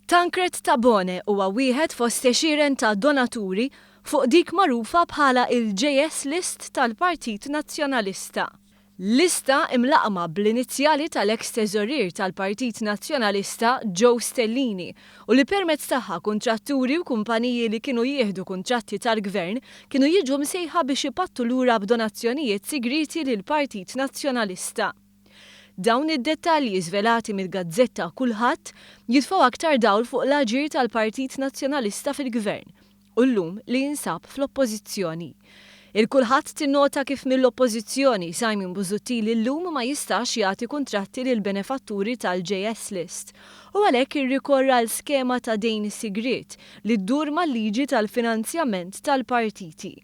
Tancred Tabone huwa wieħed fost għexieren ta' donaturi fuq dik magħrufa bħala il-JS List tal-Partit Nazzjonalista. Lista imlaqma bl-inizjali tal-eks teżorier tal-Partit Nazzjonalista Joe Stellini u li permezz tagħha kuntratturi u kumpaniji li kienu jieħdu kuntratti tal-Gvern kienu jiġu msejħa biex ipattu lura b'donazzjonijiet sigriti lill-Partit Nazzjonalista. Dawn id-dettalji żvelati mill-Gazzetta Kulħadd jitfgħu aktar dawl fuq l-aġir tal-Partit Nazzjonalista fil-Gvern u llum li jinsab fl-Oppożizzjoni. Il-Kulħadd tinnota kif mill-Oppożizzjoni Simon Busuttil illum ma jistax jagħti kuntratti lil benefatturi tal-JS List u għalhekk irrikorra l-skema ta' dejn sigriet li ddur mal-liġi tal-finanzjament tal-partiti.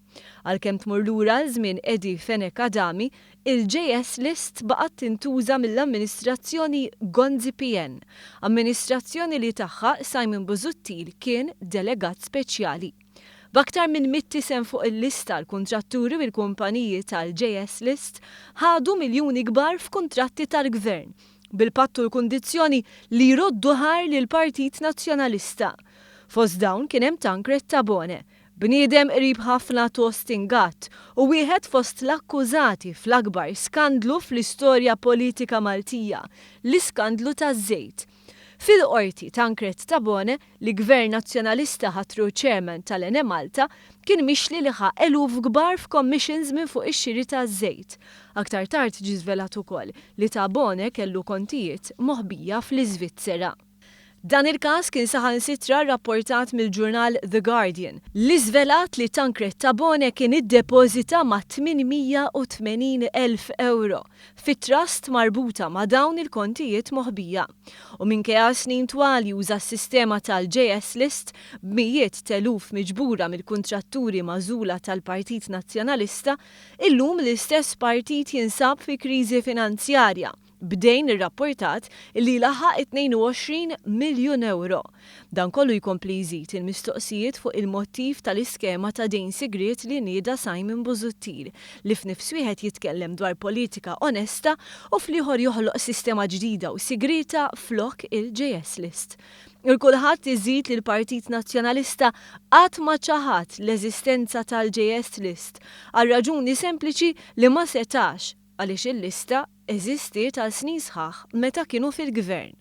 Għalkemm tmur lura żmien Edi Fenek Adami, il-JS List baqgħet tintuża mill-amministrazzjoni Gonzi PN, amministrazzjoni li tagħha Simon Busuttil kien delegat speċjali. B'aktar minn 100 isem fuq il-lista l-kuntratturi u l-kumpaniji tal-JS List ħadu miljuni kbar f'kuntratti tal-Gvern, bil-pattu l-kundizzjoni li jroddu ħar lill-Partit Nazzjonalista. Fost dawn kien hemm Tancred Tabone, bniedem qrib ħafna tostingat u wieħed fost l-akkużati fl-akbar skandlu fl-istorja politika Maltija, l-iskandlu taż-żejt. Fil-qorti Tancred Tabone li Gvern Nazzjonalista ħatru chairman tal-Ene Malta kien mixli li ħa eluf kbar f'commissions minn fuq ix-xiri taż-żejt. Aktar tard ġie żvelat ukoll li Tabone kellu kontijiet moħbija fl-Iżvizzera. Dan il-każ kien saħansitra rrapportat mill-ġurnal The Guardian li żvelat li Tancred Tabone kien iddepożita ma' 880,000 euro fit-trust marbuta ma' dawn il-kontijiet moħbija. U minkejja snin twal juża s-sistema tal-JS List b'mijiet teluf miġbura mill-kuntratturi magħżula tal-Partit Nazzjonalista, illum l-istess partit jinsab fi kriżi finanzjarja bdejn ir-rapportat li laħaq 22 miljun euro. Dan kollu jkompli jżid il-mistoqsijiet fuq il-mottiv tal-iskema ta' dejn sigriet li nieda Simon Busuttil li f'nifs wieħed jitkellem dwar politika onesta u fl-ieħor joħloq sistema ġdida u sigrita flok il-JS List. Il-kulħadd iżid li l-Partit Nazzjonalista qatt ma ċaħat l-eżistenza tal-JS List għal raġuni sempliċi li ma setax għaliex il-lista eżistiet għal snin sħaħ meta kienu fil-Gvern.